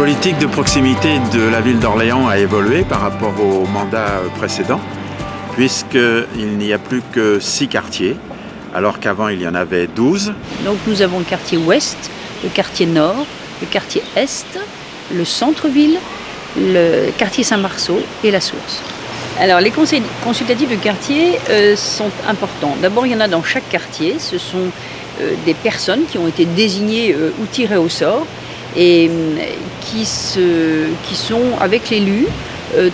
politique de proximité de la ville d'Orléans a évolué par rapport au mandat précédent, puisqu'il n'y a plus que 6 quartiers, alors qu'avant il y en avait 12. Donc nous avons le quartier ouest, le quartier nord, le quartier est, le centre-ville, le quartier Saint-Marceau et la Source. Alors les conseils consultatifs de quartier sont importants. D'abord il y en a dans chaque quartier, ce sont des personnes qui ont été désignées ou tirées au sort et qui sont avec l'élu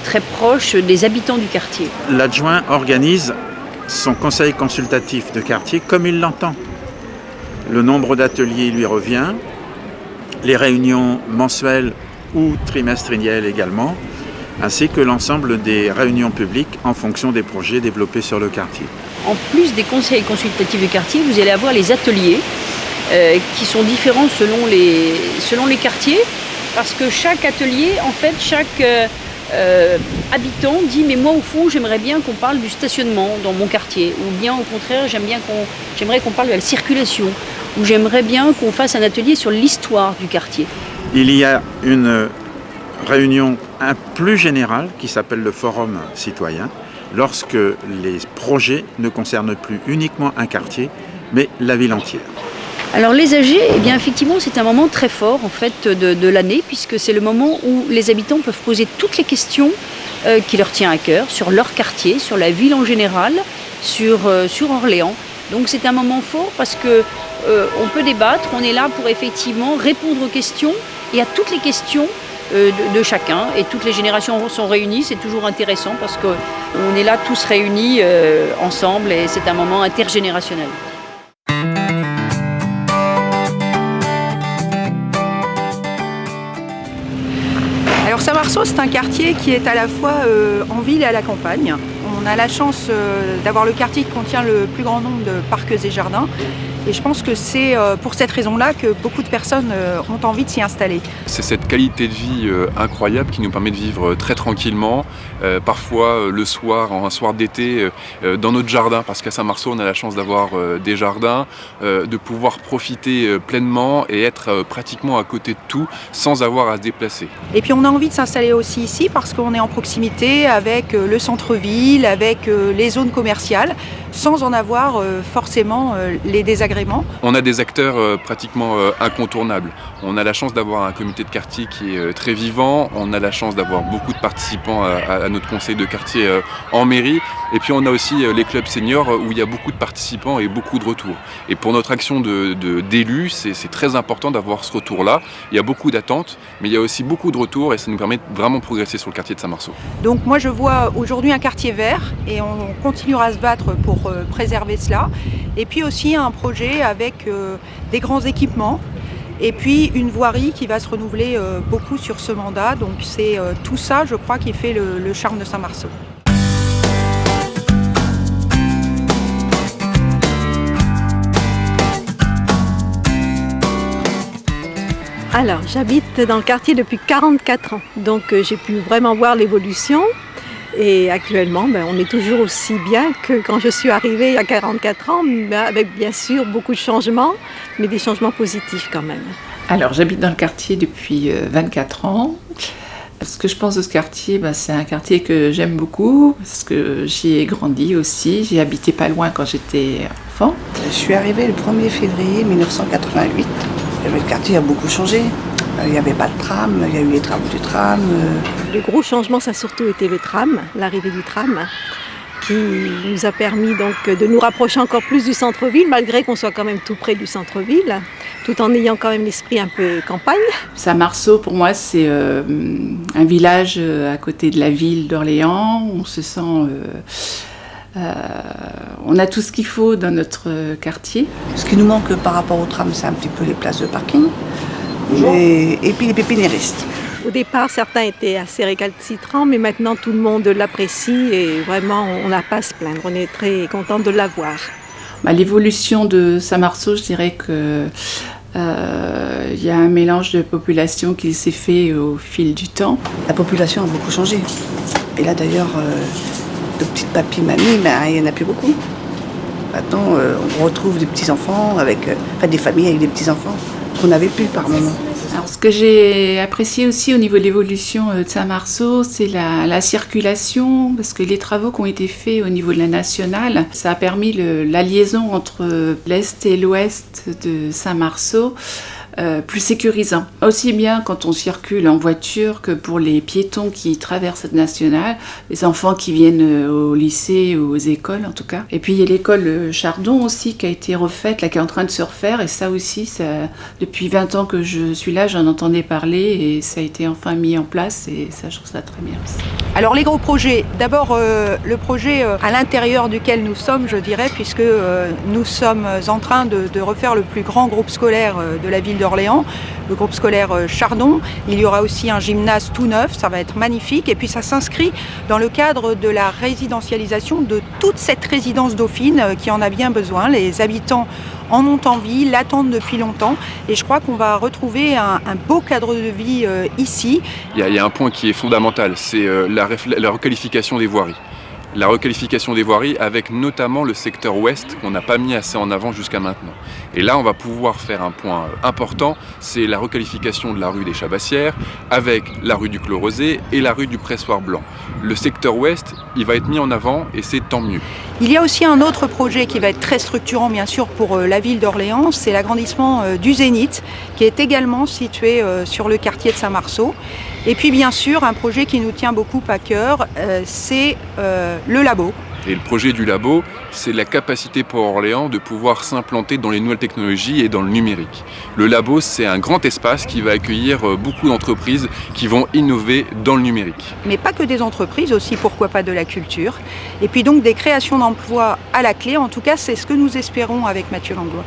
très proches des habitants du quartier. L'adjoint organise son conseil consultatif de quartier comme il l'entend. Le nombre d'ateliers lui revient, les réunions mensuelles ou trimestrielles également, ainsi que l'ensemble des réunions publiques en fonction des projets développés sur le quartier. En plus des conseils consultatifs de quartier, vous allez avoir les ateliers qui sont différents selon les quartiers, parce que chaque atelier, en fait, chaque habitant dit mais moi au fond j'aimerais bien qu'on parle du stationnement dans mon quartier, ou bien au contraire j'aimerais qu'on parle de la circulation, ou j'aimerais bien qu'on fasse un atelier sur l'histoire du quartier. Il y a une réunion plus générale qui s'appelle le Forum citoyen, lorsque les projets ne concernent plus uniquement un quartier, mais la ville entière. Alors les AG, eh bien effectivement c'est un moment très fort en fait de l'année, puisque c'est le moment où les habitants peuvent poser toutes les questions qui leur tiennent à cœur sur leur quartier, sur la ville en général, sur Orléans. Donc c'est un moment fort parce que on peut débattre, on est là pour effectivement répondre aux questions et à toutes les questions de chacun, et toutes les générations sont réunies. C'est toujours intéressant parce qu'on est là tous réunis ensemble et c'est un moment intergénérationnel. Alors Saint-Marceau, c'est un quartier qui est à la fois en ville et à la campagne. On a la chance d'avoir le quartier qui contient le plus grand nombre de parcs et jardins. Et je pense que c'est pour cette raison-là que beaucoup de personnes ont envie de s'y installer. C'est cette qualité de vie incroyable qui nous permet de vivre très tranquillement, parfois le soir, un soir d'été, dans notre jardin, parce qu'à Saint-Marceau, on a la chance d'avoir des jardins, de pouvoir profiter pleinement et être pratiquement à côté de tout sans avoir à se déplacer. Et puis on a envie de s'installer aussi ici parce qu'on est en proximité avec le centre-ville, avec les zones commerciales, sans en avoir forcément les désagréments. On a des acteurs pratiquement incontournables. On a la chance d'avoir un comité de quartier qui est très vivant. On a la chance d'avoir beaucoup de participants à notre conseil de quartier en mairie. Et puis on a aussi les clubs seniors où il y a beaucoup de participants et beaucoup de retours. Et pour notre action d'élus, c'est très important d'avoir ce retour-là. Il y a beaucoup d'attentes, mais il y a aussi beaucoup de retours et ça nous permet de vraiment progresser sur le quartier de Saint-Marceau. Donc moi je vois aujourd'hui un quartier vert et on continuera à se battre pour préserver cela. Et puis aussi un projet avec des grands équipements et puis une voirie qui va se renouveler beaucoup sur ce mandat. Donc c'est tout ça, je crois, qui fait le charme de Saint-Marceau. Alors, j'habite dans le quartier depuis 44 ans, donc j'ai pu vraiment voir l'évolution. Et actuellement, on est toujours aussi bien que quand je suis arrivée il y a 44 ans, avec bien sûr beaucoup de changements, mais des changements positifs quand même. Alors, j'habite dans le quartier depuis 24 ans. Ce que je pense de ce quartier, c'est un quartier que j'aime beaucoup, parce que j'y ai grandi aussi. J'y habitais pas loin quand j'étais enfant. Je suis arrivée le 1er février 1988. Le quartier a beaucoup changé. Il n'y avait pas de tram, il y a eu les travaux du tram. Le gros changement, ça a surtout été le tram, l'arrivée du tram, qui nous a permis donc de nous rapprocher encore plus du centre-ville, malgré qu'on soit quand même tout près du centre-ville, tout en ayant quand même l'esprit un peu campagne. Saint-Marceau, pour moi, c'est un village à côté de la ville d'Orléans. On se sent... on a tout ce qu'il faut dans notre quartier. Ce qui nous manque par rapport au tram, c'est un petit peu les places de parking. Et puis les pépiniéristes. Au départ, certains étaient assez récalcitrants, mais maintenant tout le monde l'apprécie et vraiment on n'a pas à se plaindre. On est très content de l'avoir. L'évolution de Saint-Marceau, je dirais que il y a un mélange de population qui s'est fait au fil du temps. La population a beaucoup changé. Et là d'ailleurs, de petites papis, mamies, il n'y en a plus beaucoup. Maintenant, on retrouve des petits-enfants, des familles avec des petits-enfants qu'on n'avait plus par moment. Alors, ce que j'ai apprécié aussi au niveau de l'évolution de Saint-Marceau, c'est la circulation, parce que les travaux qui ont été faits au niveau de la nationale, ça a permis la liaison entre l'Est et l'Ouest de Saint-Marceau. Plus sécurisant, aussi bien quand on circule en voiture que pour les piétons qui traversent cette nationale, les enfants qui viennent au lycée ou aux écoles en tout cas. Et puis il y a l'école Chardon aussi qui a été refaite, là, qui est en train de se refaire, et ça aussi, depuis 20 ans que je suis là, j'en entendais parler et ça a été enfin mis en place et ça, je trouve ça très bien aussi. Alors les gros projets, d'abord le projet à l'intérieur duquel nous sommes, je dirais, puisque nous sommes en train de refaire le plus grand groupe scolaire de la ville d'Orléans, le groupe scolaire Chardon. Il y aura aussi un gymnase tout neuf, ça va être magnifique, et puis ça s'inscrit dans le cadre de la résidentialisation de toute cette résidence dauphine qui en a bien besoin. Les habitants en ont envie, l'attendent depuis longtemps, et je crois qu'on va retrouver un beau cadre de vie ici. Il y a un point qui est fondamental, c'est la requalification des voiries. La requalification des voiries avec notamment le secteur ouest qu'on n'a pas mis assez en avant jusqu'à maintenant. Et là, on va pouvoir faire un point important, c'est la requalification de la rue des Chabassières avec la rue du Clos Rosé et la rue du Pressoir Blanc. Le secteur ouest, il va être mis en avant et c'est tant mieux. Il y a aussi un autre projet qui va être très structurant bien sûr pour la ville d'Orléans, c'est l'agrandissement du Zénith qui est également situé sur le quartier de Saint-Marceau. Et puis bien sûr, un projet qui nous tient beaucoup à cœur, c'est le labo. Et le projet du labo, c'est la capacité pour Orléans de pouvoir s'implanter dans les nouvelles technologies et dans le numérique. Le labo, c'est un grand espace qui va accueillir beaucoup d'entreprises qui vont innover dans le numérique. Mais pas que des entreprises, aussi pourquoi pas de la culture. Et puis donc des créations d'emplois à la clé, en tout cas c'est ce que nous espérons avec Mathieu Langlois.